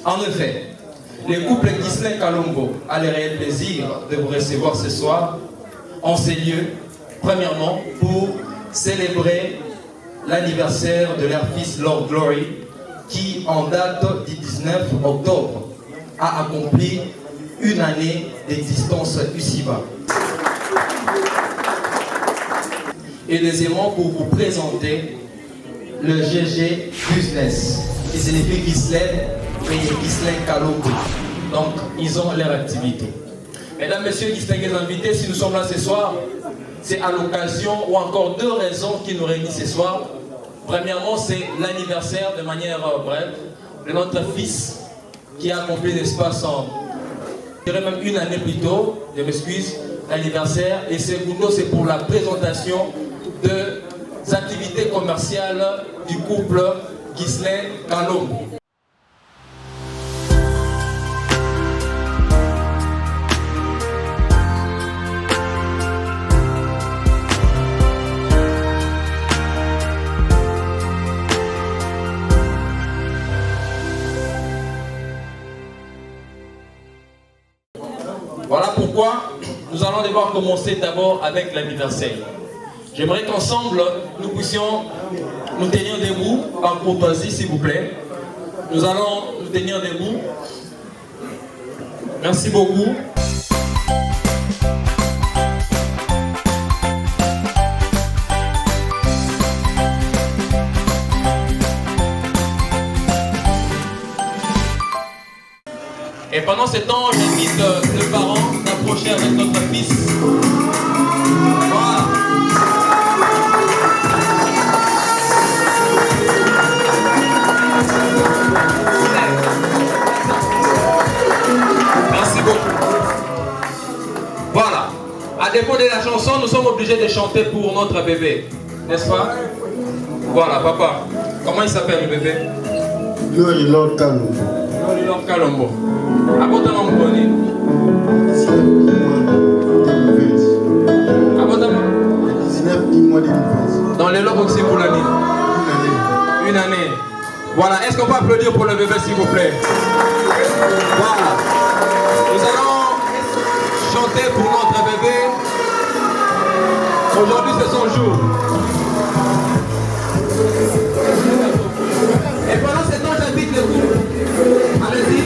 En effet, le couple Ghislain Kalombo a le réel plaisir de vous recevoir ce soir en ces lieux, premièrement pour célébrer l'anniversaire de leur fils Lord Glory, qui en date du 19 octobre a accompli une année d'existence ici-bas. Et deuxièmement pour vous présenter le GG Business, qui signifie Ghislain et Ghislain Kalombo. Donc, ils ont leur activité. Mesdames, Messieurs, distingués invités, si nous sommes là ce soir, c'est à l'occasion ou encore deux raisons qui nous réunissent ce soir. Premièrement, c'est l'anniversaire, de manière brève, de notre fils qui a accompli l'espace en, je dirais même une année plus tôt, je m'excuse, l'anniversaire. Et secondo, c'est pour la présentation des activités commerciales du couple Ghislain Kalombo. Voilà pourquoi nous allons devoir commencer d'abord avec l'anniversaire. J'aimerais qu'ensemble, nous puissions nous tenir debout, par courtoisie s'il vous plaît. Nous allons nous tenir debout. Merci beaucoup. Et pendant ce temps, j'invite le parent d'approcher avec notre fils. Voilà. Merci beaucoup. Voilà. À défaut de la chanson, nous sommes obligés de chanter pour notre bébé. N'est-ce pas? Voilà, papa. Comment il s'appelle le bébé? Glory Lord Kalombo. Glory Lord Kalombo. Abondamment bonné. Abondamment. 19 mois de dans les lots aussi pour l'année. Une année. Voilà. Est-ce qu'on peut applaudir pour le bébé s'il vous plaît? Voilà. Nous allons chanter pour notre bébé. Aujourd'hui c'est son jour. Et pendant ce temps j'invite le couple. Allez-y.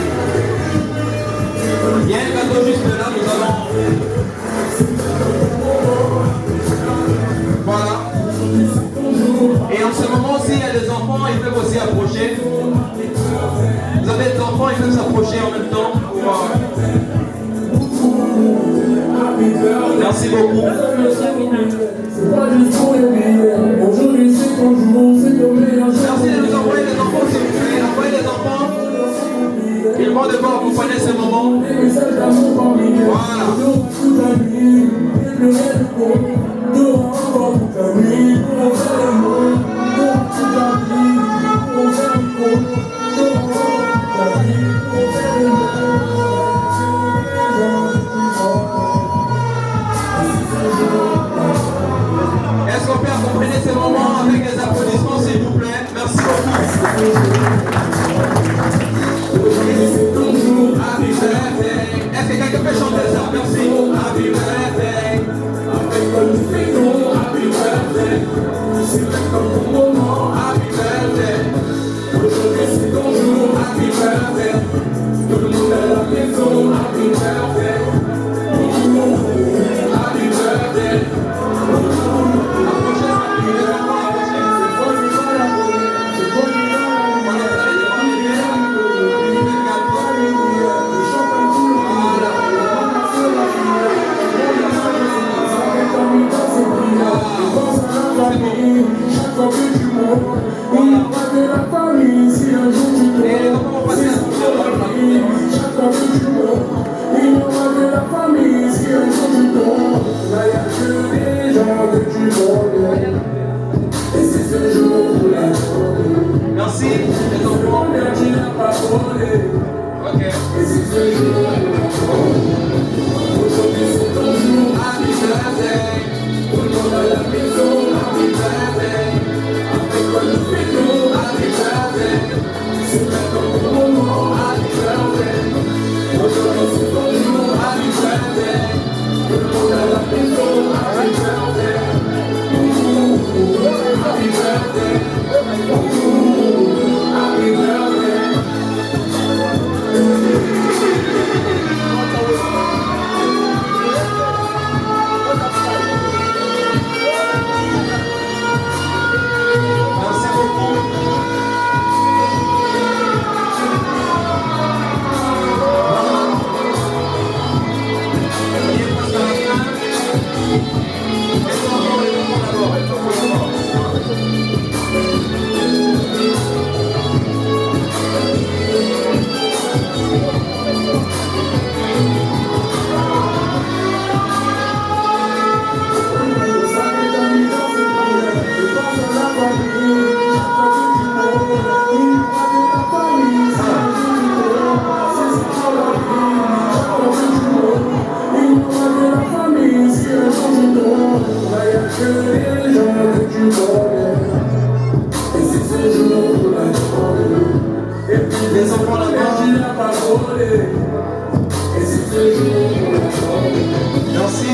Il y a un gâteau juste là, nous allons... Voilà. Et en ce moment, s'il y a des enfants, ils peuvent aussi approcher. Vous avez des enfants, ils peuvent s'approcher en même temps. Merci beaucoup. Merci de nous envoyer les enfants, s'il vous plaît. Envoyez les enfants. Ils vont devoir accompagner ce moment. Voilà. Est-ce qu'on peut accompagner ce moment avec des applaudissements, s'il vous plaît? Merci beaucoup. Est-ce que quelqu'un peut chanter ça? Merci. Happy birthday. Happy birthday. C'est comme ton moment. Happy birthday. Aujourd'hui c'est ton jour. Happy birthday. Tout le monde à la maison. Happy birthday. Happy birthday. Approchez, approchez. Les enfants là-bas. Merci.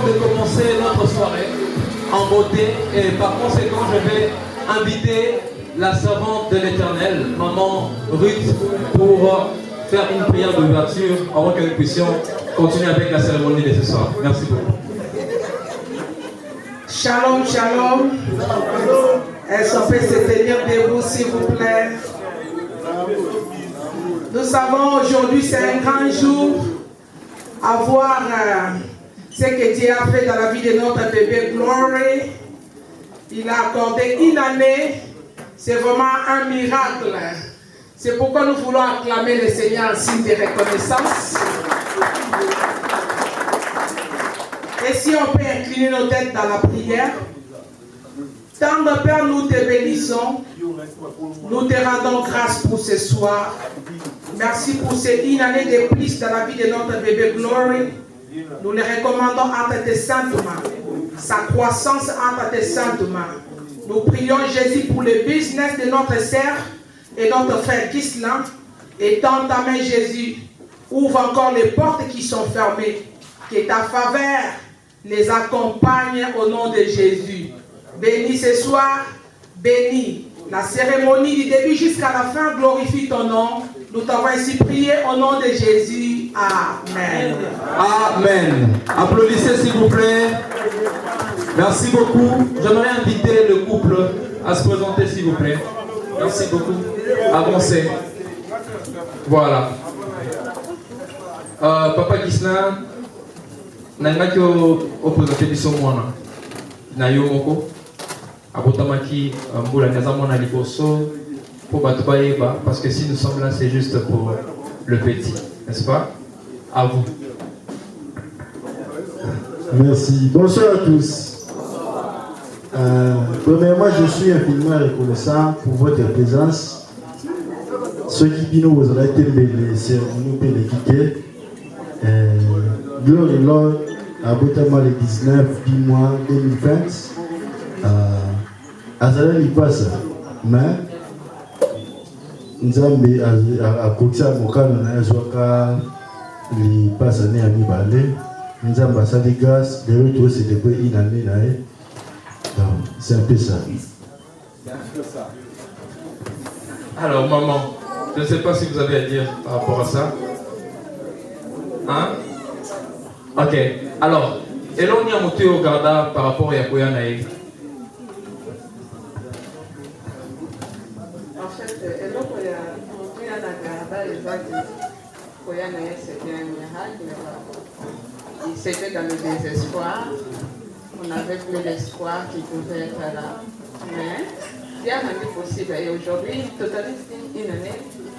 De commencer notre soirée en beauté et par conséquent je vais inviter la servante de l'Éternel, maman Ruth, pour faire une prière d'ouverture avant que nous puissions continuer avec la cérémonie de ce soir. Merci beaucoup. Shalom, shalom. Est-ce qu'on peut se tenir debout s'il vous plaît? Nous savons aujourd'hui c'est un grand jour à voir ce que Dieu a fait dans la vie de notre bébé Glory. Il a accordé une année. C'est vraiment un miracle. C'est pourquoi nous voulons acclamer le Seigneur en signe de reconnaissance. Et si on peut incliner nos têtes dans la prière. Tendre Père, nous te bénissons. Nous te rendons grâce pour ce soir. Merci pour cette une année de plus dans la vie de notre bébé Glory. Nous le recommandons entre tes saintes mains. Sa croissance entre tes saintes mains. Nous prions Jésus pour le business de notre sœur et notre frère Gislan. Et dans ta main Jésus, ouvre encore les portes qui sont fermées. Que ta faveur les accompagne au nom de Jésus. Bénis ce soir, bénis la cérémonie du début jusqu'à la fin, glorifie ton nom. Nous t'avons ainsi prié au nom de Jésus. Amen. Amen. Applaudissez s'il vous plaît. Merci beaucoup. J'aimerais inviter le couple à se présenter s'il vous plaît. Merci beaucoup. Avancez. Voilà. Papa Gisna, nangaki opposé biso mwana. Na yo moko. Abotamaki mbula neza mwana liboso pour Batoubaïba, parce que si nous sommes là, c'est juste pour le petit, n'est-ce pas? À vous. Merci. Bonsoir à tous. Premièrement, je suis infiniment reconnaissant pour votre présence. Ceux qui vous aurez été les cérémonies pour les quitter. Glory Lord, à Botama le 19 du mois 2020. Azala il passe. Mais Nzambe akokisa mokano na yazwaka li passe année à mibale. Nzambe asali grâce de retour c'est depuis une année là. C'est un peu ça. Alors maman, je ne sais pas si vous avez à dire par rapport à ça. Hein? Ok. Alors, et là on y a monté au Garda par rapport à Koyanaï. En fait, c'était un miracle, mais c'était dans le désespoir. On n'avait plus l'espoir qu'il pouvait être là. Mais Dieu a rendu possible. Et aujourd'hui, il totalise une année.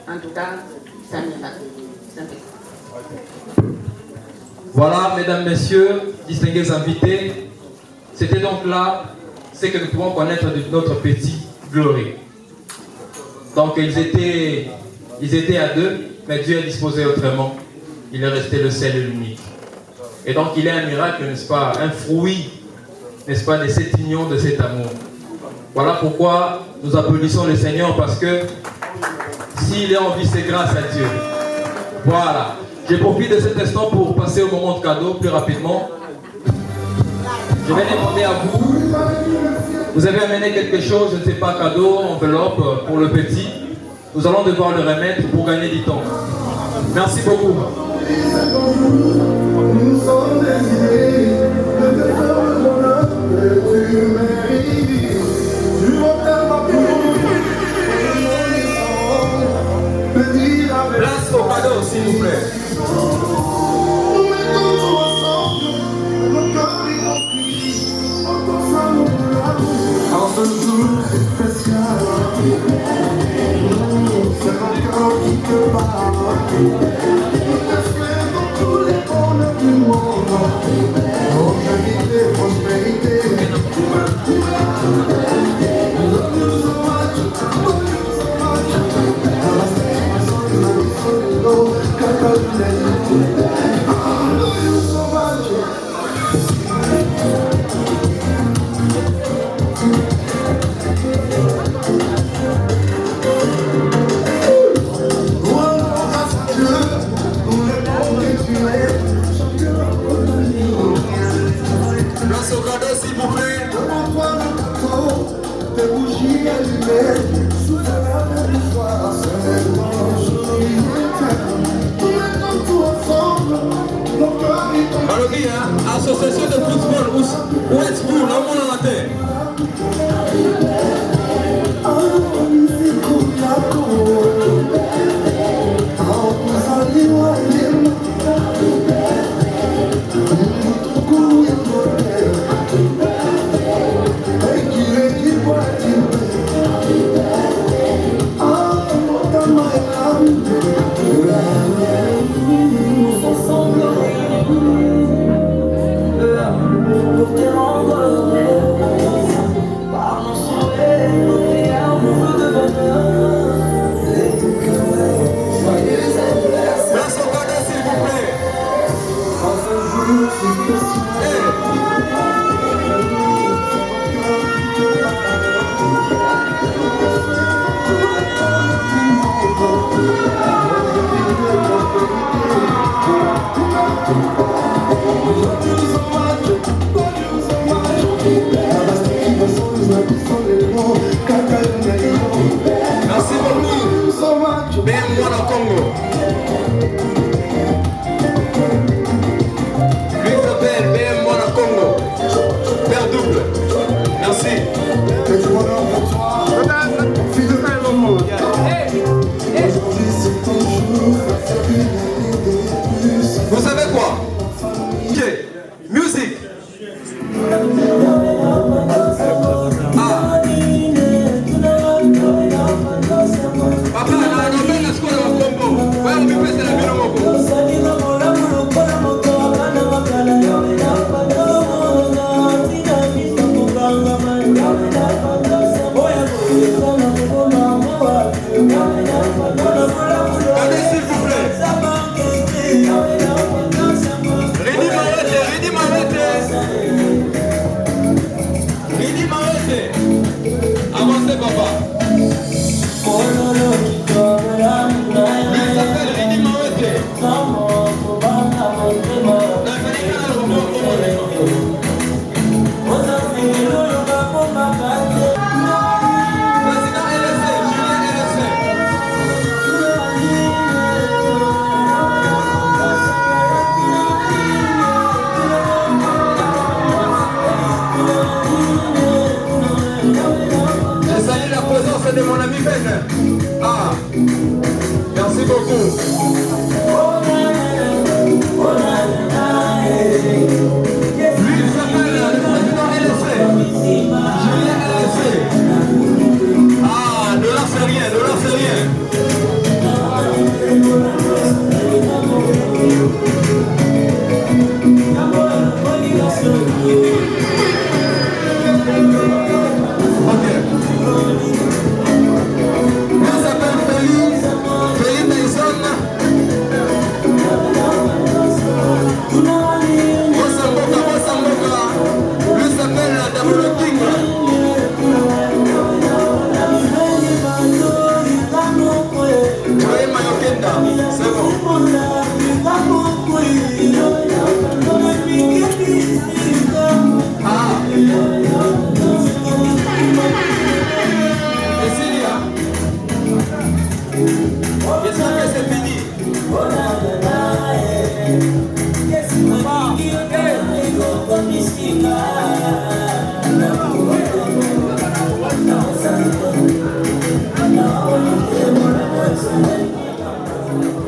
En tout cas, c'est un miracle. Voilà, mesdames, messieurs, distingués invités, c'était donc là ce que nous pouvons connaître de notre petit Glory. Donc ils étaient à deux, mais Dieu a disposé autrement. Il est resté le seul et l'unique. Et donc il est un miracle, n'est-ce pas, un fruit, n'est-ce pas, de cette union, de cet amour. Voilà pourquoi nous applaudissons le Seigneur, parce que s'il est en vie, c'est grâce à Dieu. Voilà. Je profite de cet instant pour passer au moment de cadeau plus rapidement. Je vais demander à vous. Vous avez amené quelque chose, je ne sais pas, cadeau, enveloppe pour le petit. Nous allons devoir le remettre pour gagner du temps. Merci beaucoup. Nous sommes décidés de te faire le bonheur que tu mérites. Tu vas faire ma place au cadeau, s'il vous plaît. Nous mettons tout ensemble, nos cœurs y compris, en ce jour spécial. C'est mon cœur qui te parle. Nous t'espérons dans tous les bonheurs du monde. Longévité, prospérité. Place au cadeau, s'il vous plaît. Devant toi, le bateau, des bougies allumées. Sous la lame du soir, c'est Balogi, association de football, où êtes-vous? L'homme dans la terre. Pour te rendre heureux, par nos souhaits, nos prières, nos vœux de bonheur. Joyeux anniversaire. Place au cadeau, s'il vous plaît. En ce jour si spécial. Merci beaucoup. Bienvenue au Congo. Lui s'appelle bienvenue au Congo. Père double. Merci. Vous savez quoi? Ok. Musique. Papa, la scuola wa Congo. Vai mi prende la mia moco. Allez, s'il vous plaît. Ridi Mawete.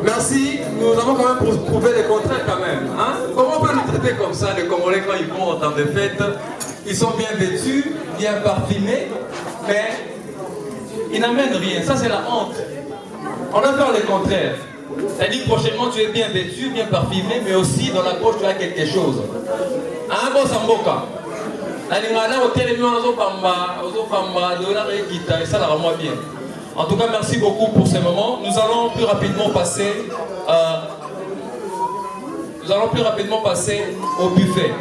Merci, nous avons quand même prouvé les contraires quand même. Hein? Comment on peut les traiter comme ça, les Congolais, quand ils vont au temps de fête? Ils sont bien vêtus, bien parfumés, mais ils n'amènent rien. Ça, c'est la honte. On doit faire le contraire. C'est-à-dire prochainement, tu es bien vêtu, bien parfumé, mais aussi dans la poche, tu as quelque chose. Un bon samboka. En tout cas, merci beaucoup pour ce moment. Nous allons plus rapidement passer au buffet.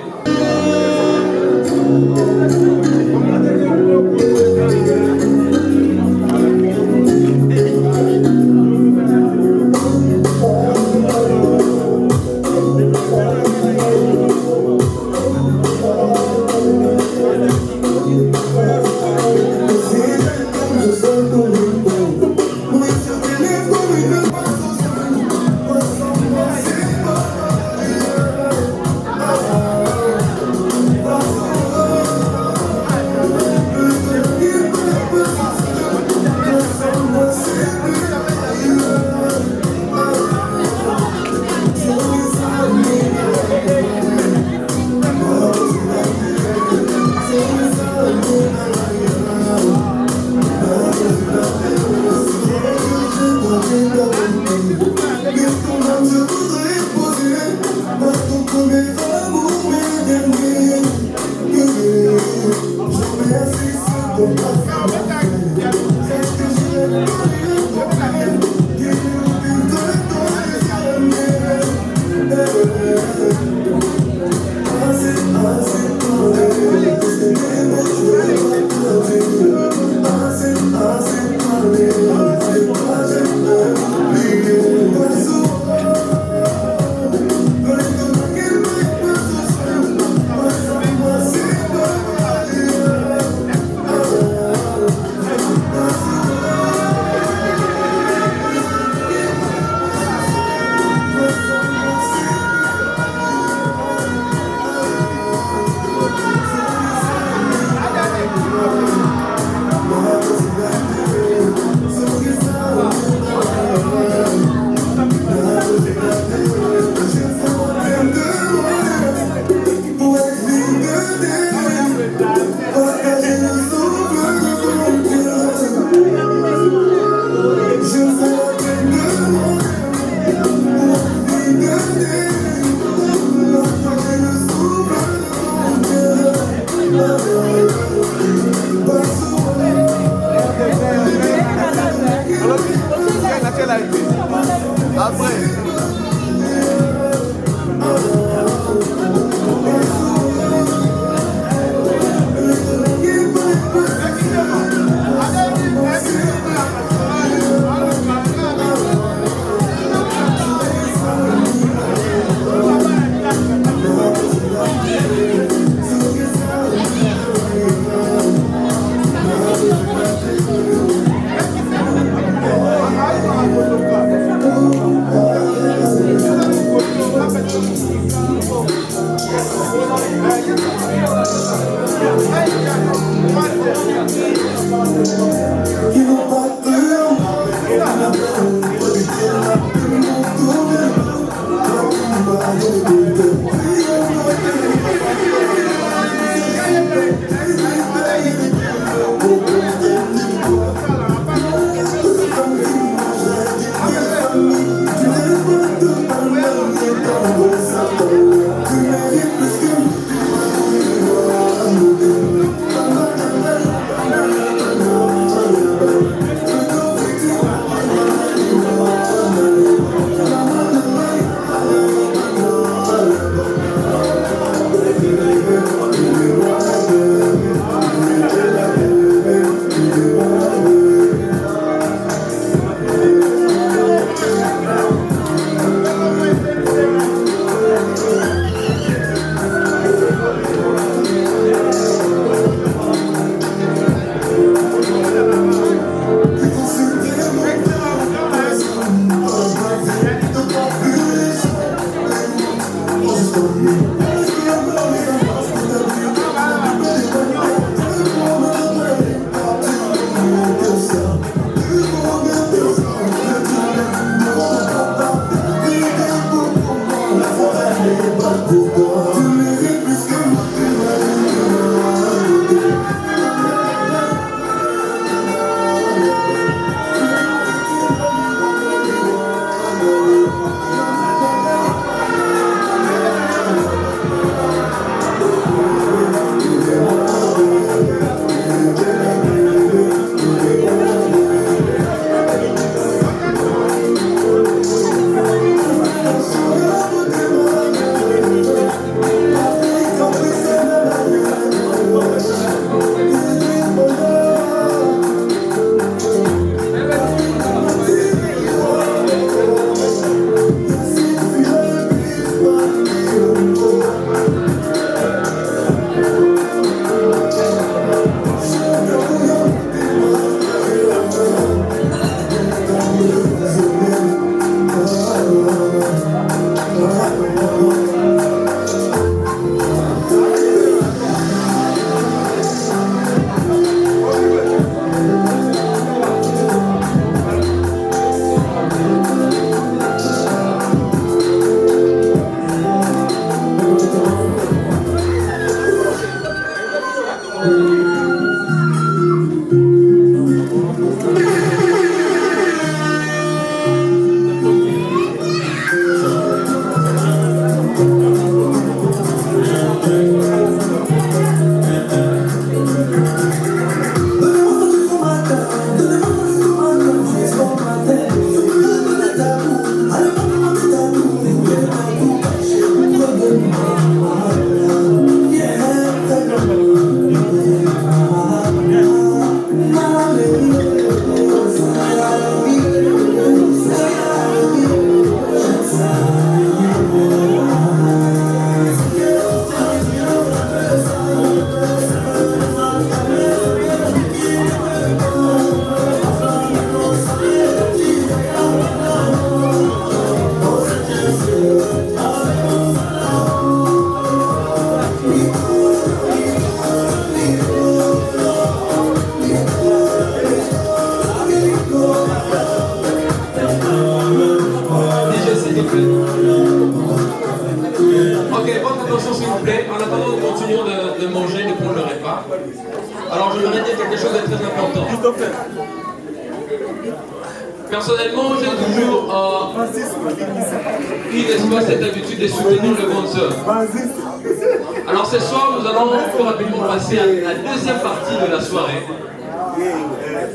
Ok, votre attention s'il vous plaît. En attendant, nous continuons de manger, de prendre le repas. Alors, je voudrais dire quelque chose de très important. Personnellement, j'ai toujours eu cette habitude de soutenir le bon sœur. Alors, ce soir, nous allons plus rapidement passer à la deuxième partie de la soirée,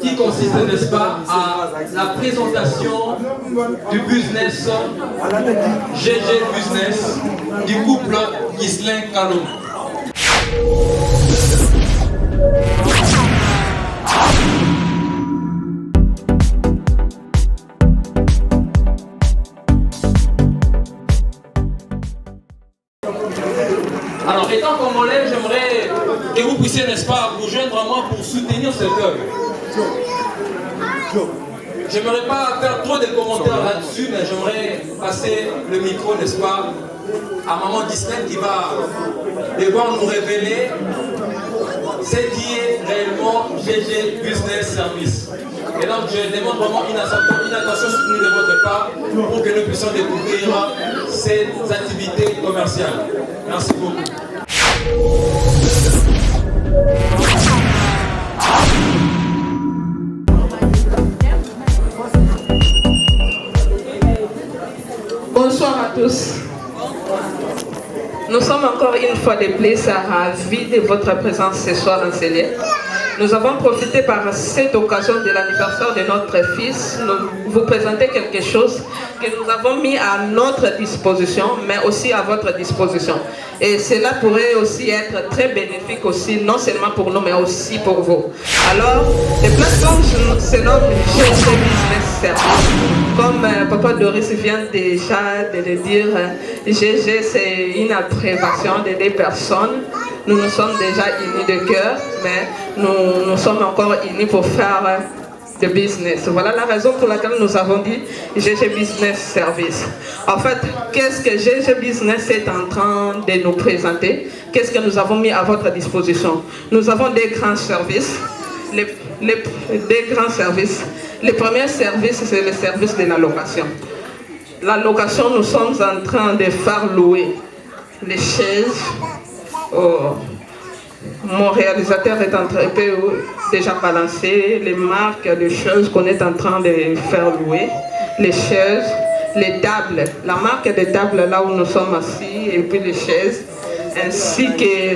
qui consiste, n'est-ce pas, à la présentation du business, GG Business, du couple Ghislain Kalou. Alors, étant congolais, j'aimerais que vous puissiez, n'est-ce pas, vous joindre à moi pour soutenir cette œuvre. Je n'aimerais pas faire trop de commentaires là-dessus, mais j'aimerais passer le micro, n'est-ce pas, à Maman Ghislain qui va devoir nous révéler ce qui est réellement GG Business Service. Et donc je demande vraiment une attention soutenue de votre part pour que nous puissions découvrir ces activités commerciales. Merci beaucoup. Bonsoir à tous. Nous sommes encore une fois de plus ravis de votre présence ce soir dans ces lieux. Nous avons profité par cette occasion de l'anniversaire de notre fils, nous vous présenter quelque chose que nous avons mis à notre disposition, mais aussi à votre disposition. Et cela pourrait aussi être très bénéfique aussi, non seulement pour nous, mais aussi pour vous. Alors, les plateformes se nomment GG Business Service. Comme Papa Doris vient déjà de le dire, GG c'est une abréviation de deux personnes. Nous nous sommes déjà unis de cœur, mais nous sommes encore unis pour faire de business. Voilà la raison pour laquelle nous avons dit GG Business Service. En fait, qu'est-ce que GG Business est en train de nous présenter? Qu'est-ce que nous avons mis à votre disposition? Nous avons des grands services. Des grands services. Le premier service, c'est le service de la location. La location, nous sommes en train de faire louer les chaises. Mon réalisateur est en train de déjà balancer les marques de choses qu'on est en train de faire louer. Les chaises, les tables, la marque des tables là où nous sommes assis, et puis les chaises, ainsi que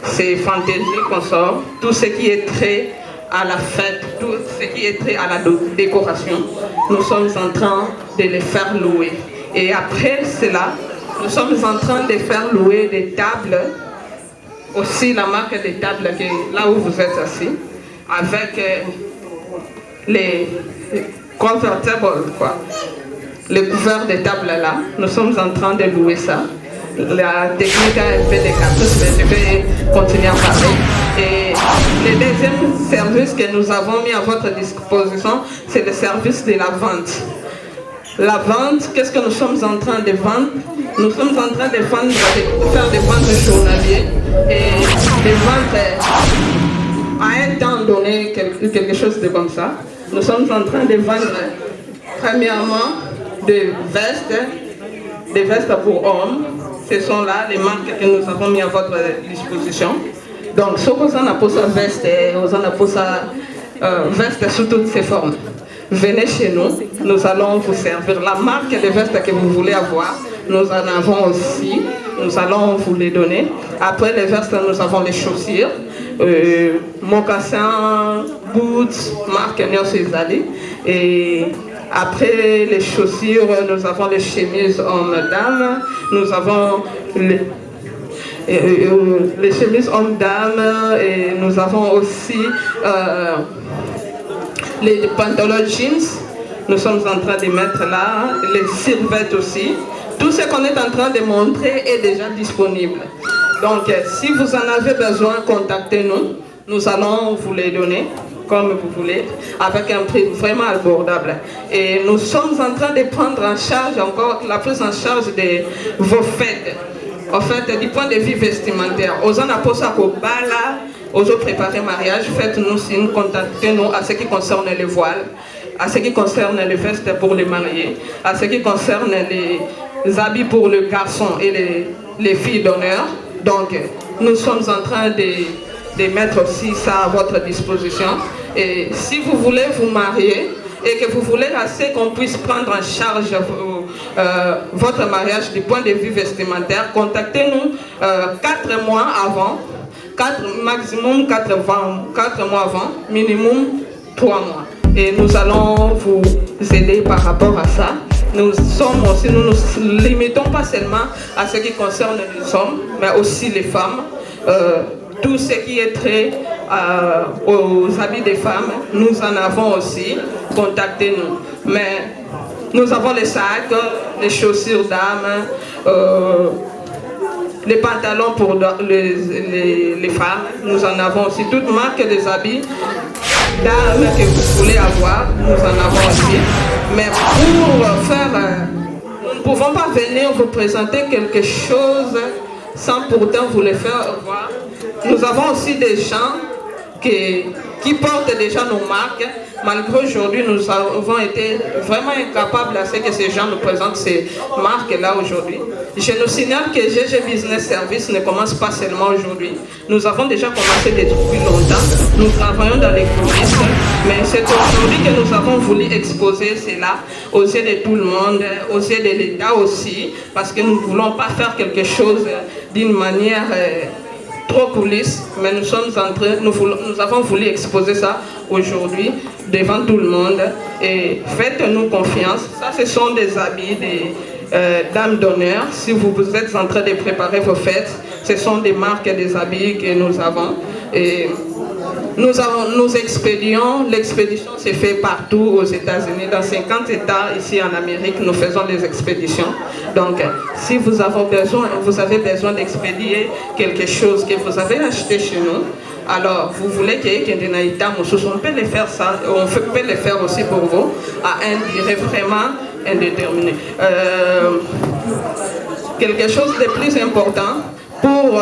ces fantaisies qu'on sort, tout ce qui est trait à la fête, tout ce qui est trait à la décoration, nous sommes en train de les faire louer. Et après cela, nous sommes en train de faire louer des tables, aussi la marque des tables là où vous êtes assis, avec les convertibles, quoi. Les couverts des tables là, nous sommes en train de louer ça. La technique a un peu de caprice, mais je vais continuer à parler. Et le deuxième service que nous avons mis à votre disposition, c'est le service de la vente. La vente, qu'est-ce que nous sommes en train de vendre? Nous sommes en train de vendre, faire des ventes journalières et des ventes à un temps donné, quelque chose de comme ça. Nous sommes en train de vendre premièrement des vestes pour hommes. Ce sont là les marques que nous avons mis à votre disposition. Donc, ce qu'on a pour ça veste, on a pour ça veste sous toutes ses formes. Venez chez nous, nous allons vous servir. La marque de veste que vous voulez avoir, nous en avons aussi. Nous allons vous les donner. Après les vestes, nous avons les chaussures, mocassins, boots, marque Neos-Ezali. Et après les chaussures, nous avons les chemises hommes-dames. Nous avons les chemises hommes-dames et nous avons aussi les pantalons jeans. Nous sommes en train de mettre là, les serviettes aussi. Tout ce qu'on est en train de montrer est déjà disponible. Donc, si vous en avez besoin, contactez-nous. Nous allons vous les donner comme vous voulez, avec un prix vraiment abordable. Et nous sommes en train de prendre en charge encore la prise en charge de vos fêtes. En fait, du point de vue vestimentaire, aux en aposa bala, aux autres préparés mariage, faites-nous signe, contactez-nous à ce qui concerne les voiles, à ce qui concerne les vestes pour les mariés, à ce qui concerne les habits pour le garçon et les filles d'honneur. Donc, nous sommes en train de mettre aussi ça à votre disposition. Et si vous voulez vous marier et que vous voulez assez qu'on puisse prendre en charge votre mariage du point de vue vestimentaire, contactez-nous 4 mois avant, maximum 4 mois avant, minimum 3 mois. Et nous allons vous aider par rapport à ça. Nous nous limitons pas seulement à ce qui concerne les hommes, mais aussi les femmes. Tout ce qui est trait aux habits des femmes, nous en avons aussi. Contactez-nous. Mais nous avons les sacs, les chaussures dames, les pantalons pour les femmes. Nous en avons aussi. Toute marque des habits dames que vous voulez avoir, nous en avons aussi. Mais pour faire, nous ne pouvons pas venir vous présenter quelque chose sans pourtant vous les faire voir. Nous avons aussi des gens qui portent déjà nos marques. Malgré aujourd'hui, nous avons été vraiment incapables à ce que ces gens nous présentent ces marques-là aujourd'hui. Je nous signale que GG Business Service ne commence pas seulement aujourd'hui. Nous avons déjà commencé depuis longtemps. Nous travaillons dans les coulisses. Mais c'est aujourd'hui que nous avons voulu exposer cela aux yeux de tout le monde, aux yeux de l'État aussi, parce que nous ne voulons pas faire quelque chose d'une manière trop coulisses, mais nous avons voulu exposer ça aujourd'hui devant tout le monde. Et faites-nous confiance. Ça, ce sont des habits des dames d'honneur. Si vous êtes en train de préparer vos fêtes, ce sont des marques des habits que nous avons. Et nous expédions, l'expédition se fait partout aux États-Unis, dans 50 États ici en Amérique, nous faisons des expéditions. Donc, si vous avez besoin d'expédier quelque chose que vous avez acheté chez nous, alors vous voulez qu'il y ait on peut le faire ça, on peut le faire aussi pour vous, à un durée vraiment indéterminé. Quelque chose de plus important, pour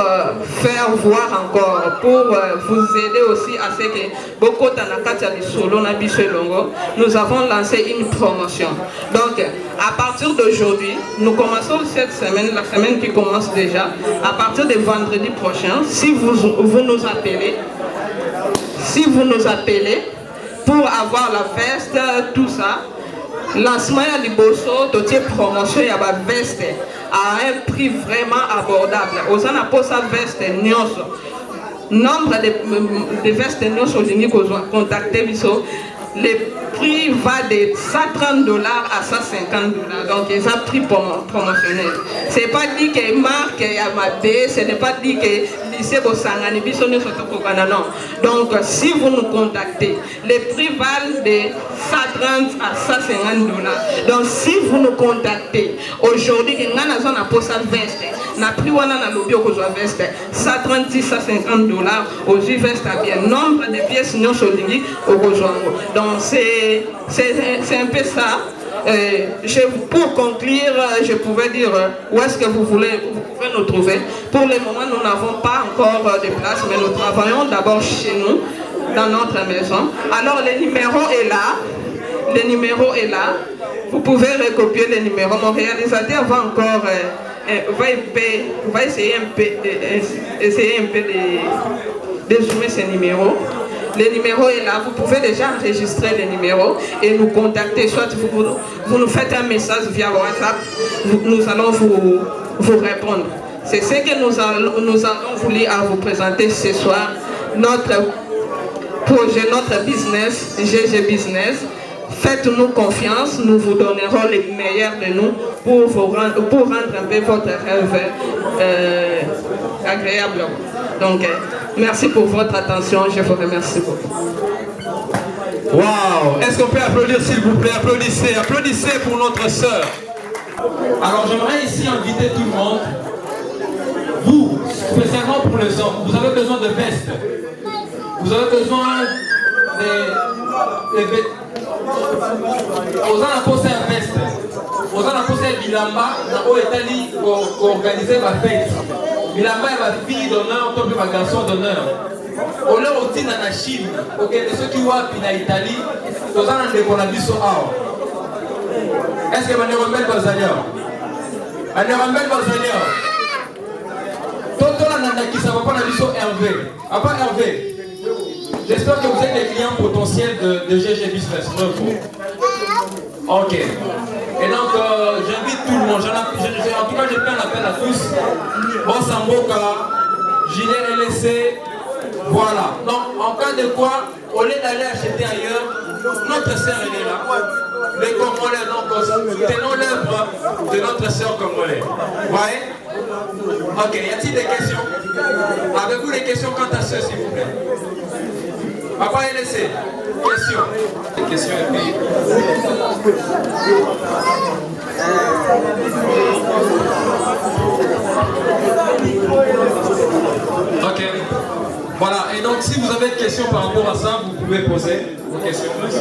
faire voir encore, pour vous aider aussi à ce que beaucoup nous avons lancé une promotion. Donc, à partir d'aujourd'hui, nous commençons cette semaine, la semaine qui commence déjà, à partir de vendredi prochain, si vous nous appelez pour avoir la veste, tout ça, lancement à Liboso, toute promotion, il y a la veste à un prix vraiment abordable. Aux en a sa veste, nombre de vestes aujourd'hui qu'on a contacté, le prix va de $130 à $150. Donc, ils ont prix promotionnel. Ce n'est pas dit que marque Yamade, ce n'est pas dit que lycée Bosangani, non. Donc, si vous nous contactez, les prix valent de $130 à $150. Donc, si vous nous contactez, aujourd'hui, nous avons sa veste, na prix wana na lobby au veste, $130 à $150. Aujourd'hui, veste à bien nombre de pièces non solides au rejoindre. Donc, c'est un peu ça. Pour conclure, je pouvais dire où est-ce que vous pouvez nous trouver. Pour le moment, nous n'avons pas encore de place, mais nous travaillons d'abord chez nous, dans notre maison. Alors, le numéro est là. Le numéro est là. Vous pouvez recopier le numéro. Mon réalisateur va encore va essayer un peu de dézoomer ces numéros. Le numéro est là, vous pouvez déjà enregistrer les numéros et nous contacter. Soit vous nous faites un message via WhatsApp, nous allons vous répondre. C'est ce que nous avons voulu à vous présenter ce soir, notre projet, notre business, GG Business. Faites-nous confiance, nous vous donnerons les meilleurs de nous pour rendre un peu votre rêve agréable. Donc, merci pour votre attention, je vous remercie beaucoup. Waouh! Est-ce qu'on peut applaudir s'il vous plaît? Applaudissez, applaudissez pour notre sœur. Alors j'aimerais ici inviter tout le monde. Vous, spécialement pour les hommes, vous avez besoin de vestes. Vous avez besoin des aux gens posé un veste, aux gens posé un bilamba, dans Italie organiser ma fête. Bilamba est ma fille d'honneur, comme ma garçon d'honneur. On est aussi dans la Chine, ok, ceux qui voient en Italie, aux gens de Bonabiso Ao. Est-ce que je suis rebelle Bazalia? Je suis rebelle Bazalia. Toto la nana qui ne va pas la biso Hervé. À part Hervé. J'espère que vous êtes des clients potentiels de GG Business. Ok. Et donc, j'invite tout le monde. En tout cas, je fais un appel à tous. Bon Samboka, gilet LSC. Voilà. Donc, en cas de quoi, au lieu d'aller acheter ailleurs, notre sœur elle est là. Les Congolais, donc, tenons l'œuvre de notre sœur congolais. Vous voyez? Ok. Y a-t-il des questions? Avez-vous des questions quant à ce, s'il vous plaît? Papa LSC, question. Question et puis. Ok. Voilà, et donc si vous avez des questions par rapport à ça, vous pouvez poser vos questions. Merci.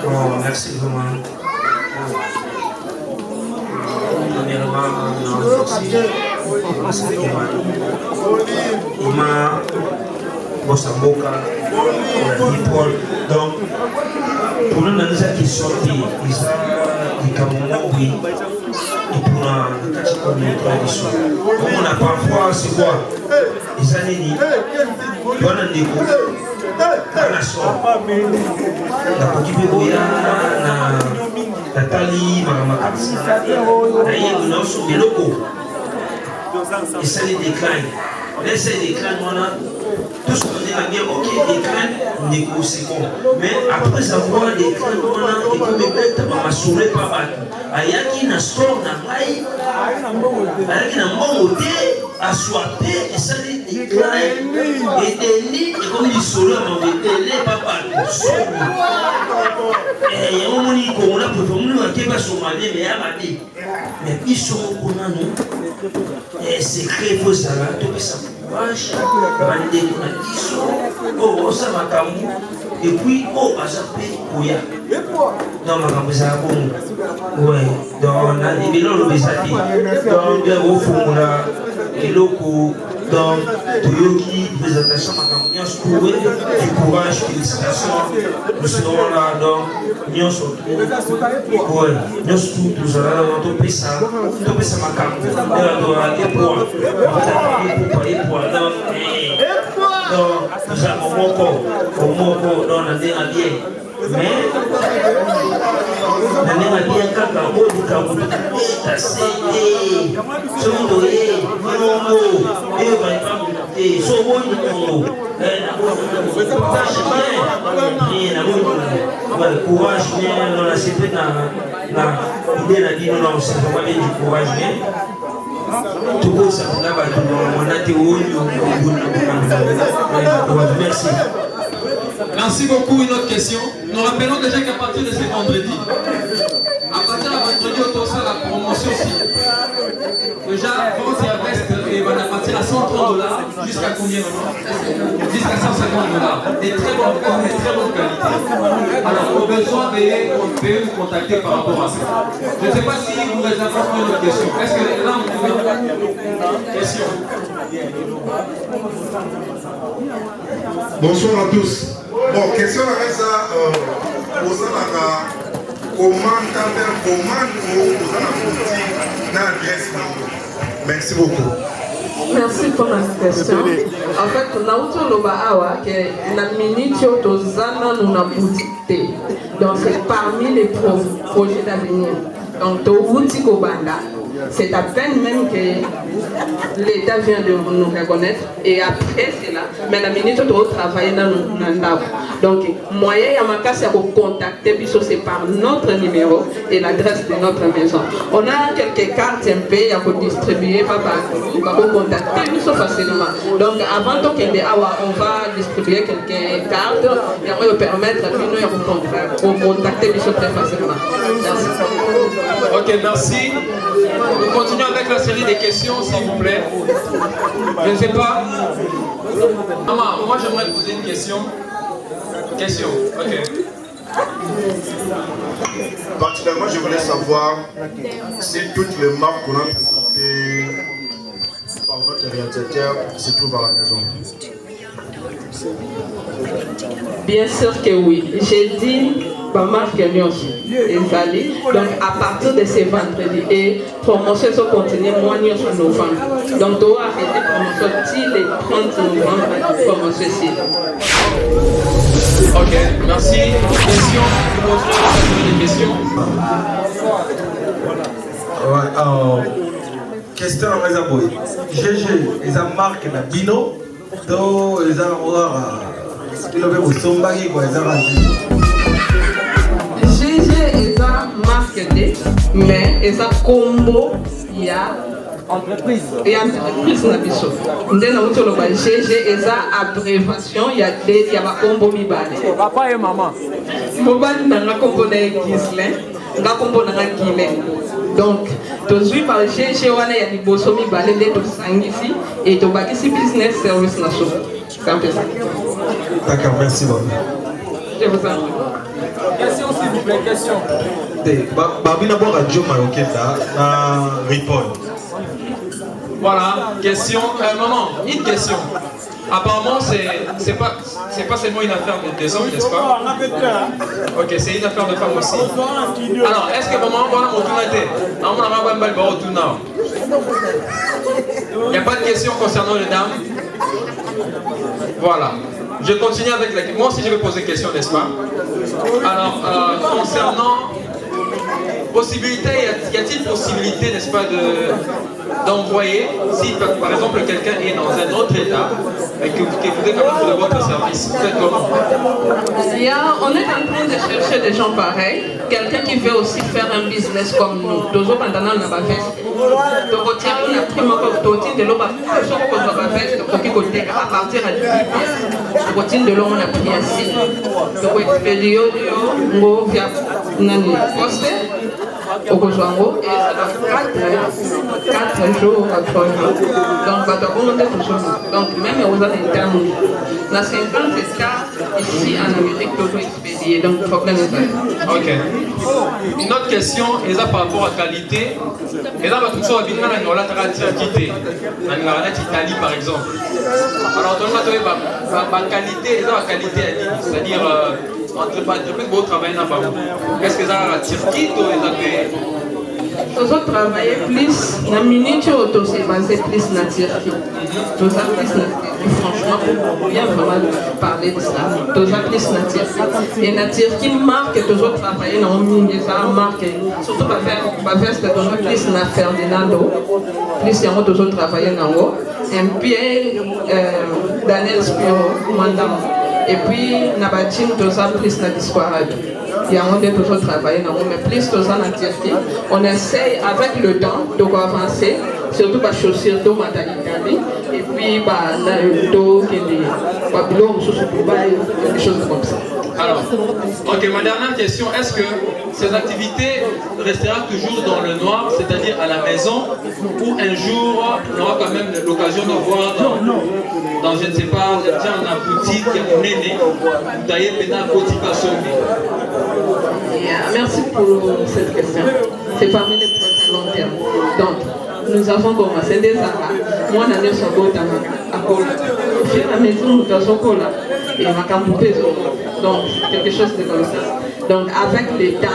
Bon, merci vraiment. Premièrement, Bosamboka, Paul. Donc, pour nous, nous avons sorti, ils ont des Camerounais, oui, et pour la tradition. On a parfois, c'est quoi? Ils ont dit, on a des coups, on a sorti. La petite boya, la tali, la yégouna, sur des locaux. Et ça les décline. Laissez les déclins, tout ce qu'on dit à bien, ok, déclin, négocier. Mais après avoir déclin, on a des communautés, on m'a saoulé par mal. Ayaki n'a sort n'a maille, ayaki n'a bon côté, à soiter, et ça les déclins. Et des lits, et comme ils sont là, on met des lits, papa, et il y a un moment où on a préféré, on a qu'à somaler, mais il y a ma vie. Mais ils sont au courant, nous. Et c'est créé pour ça, là, tout ça. Et puis, oh, à ça, oui. Dans ma campagne, oui. Dans la libération, le Bézati. Dans le haut fond, là, et l'eau, dans Toyoki, présentation, ma campagne, du courage, félicitations. Nous serons là, dans nous sommes oui, nous sommes tous là, nous sommes ça, ma campagne. Nous avons encore dans la dernière bière. Mais la dernière bière, quand on a merci. Merci beaucoup. Une autre question. Nous rappelons déjà qu'à partir de ce vendredi, à partir de vendredi, autour de la promotion aussi. Déjà, vente et veste, et va partir à $130 jusqu'à combien? Jusqu'à $150. Des très bonnes qualités. Alors, au besoin, veuillez nous contacter par rapport à ça. Je ne sais pas si vous réservez une autre question. Est-ce que là, vous pouvez question? Bonsoir à tous. Bon, question avec ça, comment vous avez l'adresse. Merci beaucoup. Merci pour la question. En fait, Naoto Loba Awa, qui est la minitio Tozana Nuna Boutique. Donc, c'est parmi les projets d'avenir. Donc, Touti Kobanda. C'est à peine même que l'État vient de nous reconnaître et après c'est là, mais la ministre doit travailler dans nos. Donc, moyen à ma casse à contacter, c'est par notre numéro et l'adresse de notre maison. On a quelques cartes MP à distribuer, on va contacter nous facilement. Donc, avant on va distribuer quelques cartes et on va permettre à nous de contacter très facilement. Merci. Ok, merci. Nous continuons avec la série des questions, s'il vous plaît. Je ne sais pas. Maman, moi j'aimerais poser une question. Question, ok. Particulièrement, je voulais savoir si toutes les marques qu'on a présentées par notre réalisateur se trouvent à la maison. Bien sûr que oui. J'ai dit ma marque Ezali. Donc à partir de ce vendredi et promotion sur continue moi en novembre. Donc tu dois arrêter promotion le 30 novembre promotion ici. Ok, merci. Question. Des questions. Ouais, question à Mazaboy. GG, ils ont marqué la Bino. Donc ils ont GG est un marketing, mais c'est un combo. Il y a entreprise. Il y a entreprise na biso. Ndé na mutu loba GG est un abréviation. Il y a un combo mi bale. Papa et maman. Mobile na nga combo na Gislin, nga combo na Gilen. Donc, tozui par GG wana ya liboso mi bale nde to sangisi et to bakisi business service na so. C'est un peu ça. D'accord, merci beaucoup. Je vous en prie. Question s'il vous plaît, question. Babina bo radio Maroketa na répond. Voilà, question. Maman, une question. Apparemment, c'est pas seulement une affaire des hommes, n'est-ce pas? Ok, c'est une affaire de femmes aussi. Alors, est-ce que maman, voilà mon tour était? Il n'y a pas de question concernant les dames. Voilà. Je continue avec la question. Moi aussi, je vais poser une question, n'est-ce pas? Alors, concernant possibilité, y a-t-il possibilité, n'est-ce pas, d'envoyer, si par exemple quelqu'un est dans un autre état et que vous voulez quand même de votre service, faites comment? On est en train de chercher des gens pareils, quelqu'un qui veut aussi faire un business comme nous. Toujours pendant la veste, de retirer la prime de l'eau, à partir de la routine de l'eau, on a pris ainsi. Donc, expédier via Nani Poste. Au Gojango et ça doit 4 jours à 3 jours. Donc, ça doit remonter toujours. Donc, même aux internes, dans 50 cas, ici en Amérique, toujours expédié. Donc, problème est là. Ok. Une autre question, est par rapport à qualité. Et là, tout ça, on a quitté. On a Italie, par exemple. Alors, on a qualité, la qualité, c'est-à-dire entreprise beau travail dans le est-ce que ça a la Turquie ou les pays? Nous avons travaillé plus, la minute où c'est basé plus dans la Turquie. Nous avons plus franchement, pour bien vraiment parler de ça. Nous avons plus dans la Turquie. Et la Turquie marque toujours travailler dans le monde, ça marque. Surtout pour faire ce que nous avons plus dans Ferdinando, plus nous avons toujours travaillé dans l'eau. Et puis, Daniel Spiro, Mandam. Et puis, Nabatin, nous avons plus dans l'histoire. Il y a toujours travaillé dans mais plus de ça en Turquie. On essaye avec le temps de avancer, surtout par chaussures d'eau maternité et puis par le dos qui est des choses comme ça. Alors, ok, ma dernière question, est-ce que ces activités resteront toujours dans le noir, c'est-à-dire à la maison, ou un jour on aura quand même l'occasion de voir dans je ne sais pas, dans la boutique, on est né, d'ailleurs, maintenant, boutique à sauver. Merci pour cette question. C'est parmi les projets long terme. Donc, nous avons commencé des arts. Moi, on a mis son à Kola. Au fur et à mesure, nous avons Kola. Et ma campoupe. Donc, quelque chose de comme ça. Donc avec les temps,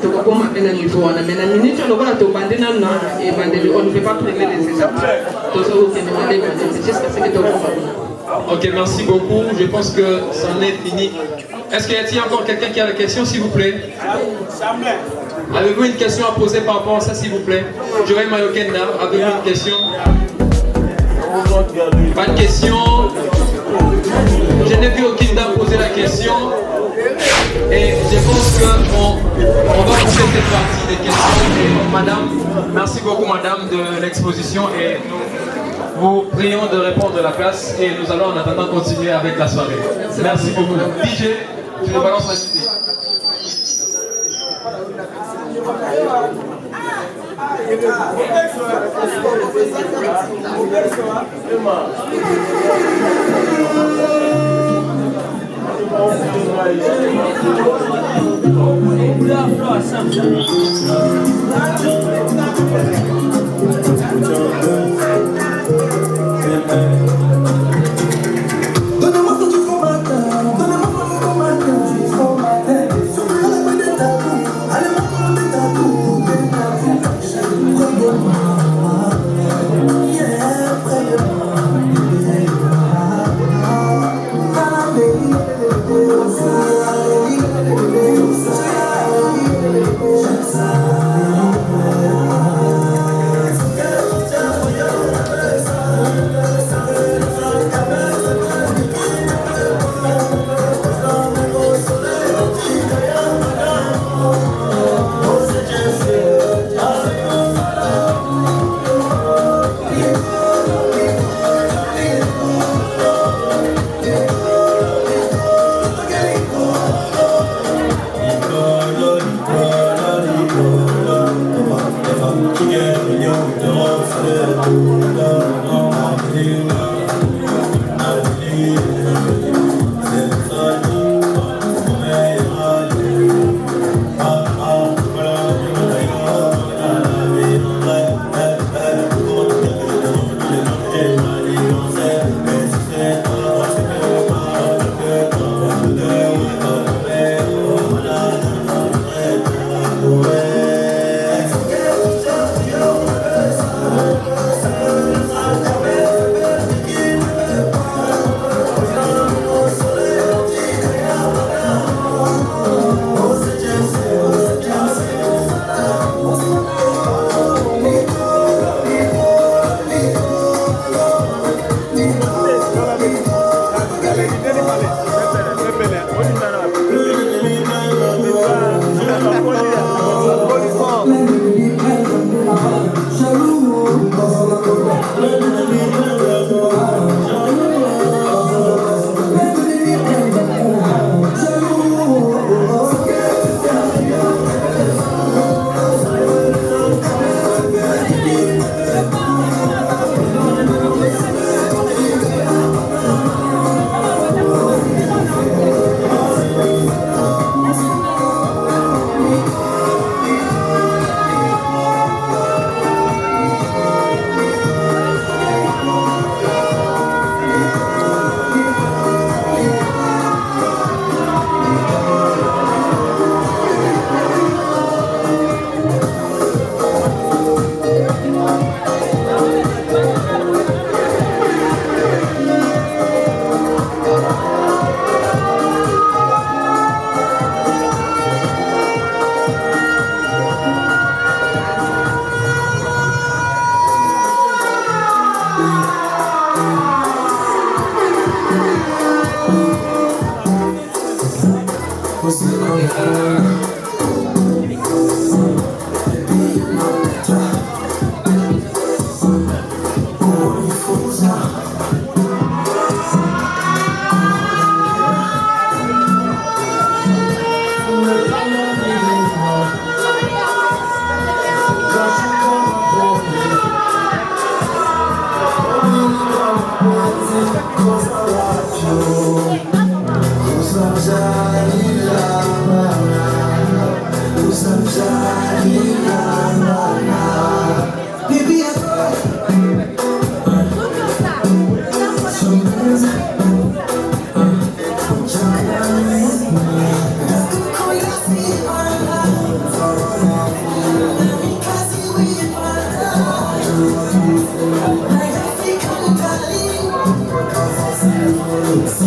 tu vas comment faire un niveau. Mais la minute on va te bander non et bander on ne peut pas priver les étapes. Tout ça vous pouvez demander jusqu'à ce que tu vas. Ok, merci beaucoup. Je pense que ça en est fini. Est-ce qu'il y a encore quelqu'un qui a des questions, s'il vous plaît? Avez-vous une question à poser par rapport à ça, s'il vous plaît? Joël Mayokenda, avez-vous une question? Pas de question. Je n'ai vu aucune dame poser la question. Et je pense qu'on va couper cette partie des questions. Et madame, merci beaucoup madame de l'exposition et nous vous prions de répondre de la place et nous allons en attendant continuer avec la soirée. Merci beaucoup. DJ, tu nous balances la musique. Call you Merci.